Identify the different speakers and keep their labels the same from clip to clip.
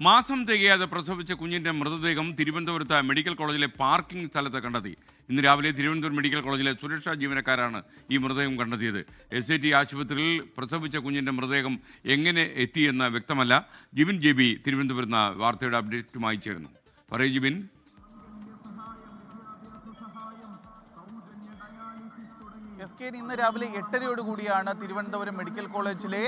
Speaker 1: മാസം തികയാതെ പ്രസവിച്ച കുഞ്ഞിന്റെ മൃതദേഹം തിരുവനന്തപുരത്ത് മെഡിക്കൽ കോളേജിലെ പാർക്കിംഗ് സ്ഥലത്ത് കണ്ടെത്തി. ഇന്ന് രാവിലെ തിരുവനന്തപുരം മെഡിക്കൽ കോളേജിലെ സുരക്ഷാ ജീവനക്കാരാണ് ഈ മൃതദേഹം കണ്ടെത്തിയത്. SIT ആശുപത്രിയിൽ പ്രസവിച്ച കുഞ്ഞിന്റെ മൃതദേഹം എങ്ങനെ എത്തിയെന്ന് വ്യക്തമല്ല. ജിബിൻ JB തിരുവനന്തപുരത്ത് വാർത്തയുടെ അപ്ഡേറ്റുമായി ചേരുന്നു. പറയൂ ജിബിൻ.
Speaker 2: ഇന്ന് രാവിലെ 8:30 കൂടിയാണ് തിരുവനന്തപുരം മെഡിക്കൽ കോളേജിലെ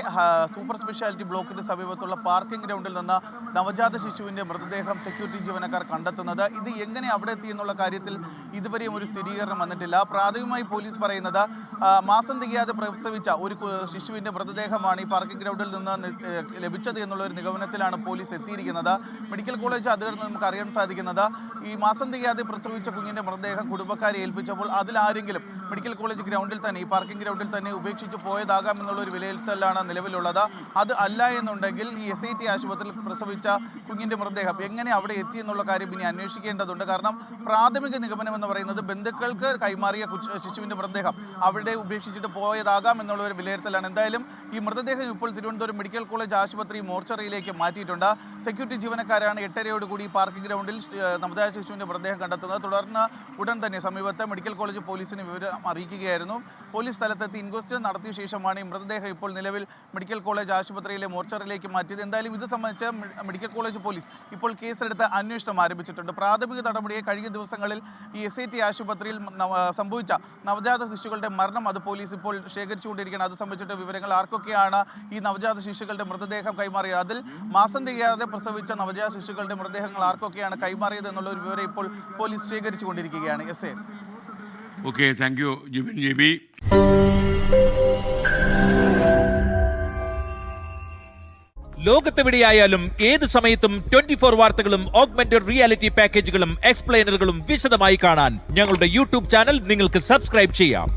Speaker 2: സൂപ്പർ സ്പെഷ്യാലിറ്റി ബ്ലോക്കിന്റെ സമീപത്തുള്ള പാർക്കിംഗ് ഗ്രൗണ്ടിൽ നിന്ന് നവജാത ശിശുവിന്റെ മൃതദേഹം സെക്യൂരിറ്റി ജീവനക്കാർ കണ്ടെത്തുന്നത്. ഇത് എങ്ങനെ അവിടെ എത്തി എന്നുള്ള കാര്യത്തിൽ ഇതുവരെയും ഒരു സ്ഥിരീകരണം വന്നിട്ടില്ല. പ്രാഥമികമായി പോലീസ് പറയുന്നത് മാസം തികയാതെ പ്രസവിച്ച ഒരു ശിശുവിന്റെ മൃതദേഹമാണ് ഈ പാർക്കിംഗ് ഗ്രൗണ്ടിൽ നിന്ന് ലഭിച്ചത് എന്നുള്ള ഒരു നിഗമനത്തിലാണ് പോലീസ് എത്തിയിരിക്കുന്നത്. മെഡിക്കൽ കോളേജ് അധികൃതർ നമുക്ക് അറിയാൻ സാധിക്കുന്നത് ഈ മാസം തികയാതെ പ്രസവിച്ച കുഞ്ഞിന്റെ മൃതദേഹം കുടുംബക്കാരെ ഏൽപ്പിച്ചപ്പോൾ അതിലാരെങ്കിലും മെഡിക്കൽ കോളേജ് ഗ്രൗണ്ടിൽ തന്നെ ഈ പാർക്കിംഗ് ഗ്രൗണ്ടിൽ തന്നെ ഉപേക്ഷിച്ച് പോയതാകാം എന്നുള്ള ഒരു വിലയിരുത്തലാണ് നിലവിലുള്ളത്. അത് അല്ല എന്നുണ്ടെങ്കിൽ ഈ SIT ആശുപത്രിയിൽ പ്രസവിച്ച കുഞ്ഞിന്റെ മൃതദേഹം എങ്ങനെ അവിടെ എത്തി എന്നുള്ള കാര്യം ഇനി അന്വേഷിക്കേണ്ടതുണ്ട്. കാരണം പ്രാഥമിക നിഗമനം എന്ന് പറയുന്നത് ബന്ധുക്കൾക്ക് കൈമാറിയ ശിശുവിന്റെ മൃതദേഹം അവിടെ ഉപേക്ഷിച്ചിട്ട് പോയതാകാം എന്നുള്ള ഒരു വിലയിരുത്തലാണ്. എന്തായാലും ഈ മൃതദേഹം ഇപ്പോൾ തിരുവനന്തപുരം മെഡിക്കൽ കോളേജ് ആശുപത്രി മോർച്ചറിയിലേക്ക് മാറ്റിയിട്ടുണ്ട്. സെക്യൂരിറ്റി ജീവനക്കാരാണ് 8:30 കൂടി പാർക്കിംഗ് ഗ്രൗണ്ടിൽ നവജാത ശിശുവിന്റെ മൃതദേഹം കണ്ടെത്തുന്നത്. തുടർന്ന് ഉടൻ തന്നെ സമീപത്തെ മെഡിക്കൽ കോളേജ് പോലീസിന് വിവരം അറിയിക്കുകയായിരുന്നു. പോലീസ് സ്ഥലത്തെത്തി ഇൻക്വസ്റ്റ് നടത്തിയ ശേഷമാണ് ഈ മൃതദേഹം ഇപ്പോൾ നിലവിൽ മെഡിക്കൽ കോളേജ് ആശുപത്രിയിലെ മോർച്ചറിയിലേക്ക് മാറ്റിയത്. എന്തായാലും ഇത് സംബന്ധിച്ച് മെഡിക്കൽ കോളേജ് പോലീസ് ഇപ്പോൾ കേസെടുത്ത് അന്വേഷണം ആരംഭിച്ചിട്ടുണ്ട്. പ്രാഥമിക നടപടിയെ കഴിഞ്ഞ ദിവസങ്ങളിൽ ഈ SIT ആശുപത്രിയിൽ സംഭവിച്ച നവജാത ശിശുക്കളുടെ മരണം അത് പോലീസ് ഇപ്പോൾ ശേഖരിച്ചുകൊണ്ടിരിക്കുകയാണ്. അത് സംബന്ധിച്ചിട്ട് വിവരങ്ങൾ ആർക്കൊക്കെയാണ് ഈ നവജാത ശിശുക്കളുടെ മൃതദേഹം കൈമാറിയത്, അതിൽ മാസം തികയാതെ പ്രസവിച്ച നവജാത ശിശുക്കളുടെ മൃതദേഹങ്ങൾ ആർക്കൊക്കെയാണ് കൈമാറിയത് എന്നുള്ള ഒരു വിവരം ഇപ്പോൾ പോലീസ് ശേഖരിച്ചുകൊണ്ടിരിക്കുകയാണ്.
Speaker 1: Okay, thank you Jibin JB.
Speaker 3: ലോകത്തെവിടെയായാലും ഏത് സമയത്തും 24 വാർത്തകളും ഓഗ്മെന്റഡ് റിയാലിറ്റി പാക്കേജുകളും എക്സ്പ്ലെയിനറുകളും വിശദമായി കാണാൻ ഞങ്ങളുടെ YouTube ചാനൽ നിങ്ങൾക്ക് സബ്സ്ക്രൈബ് ചെയ്യാം.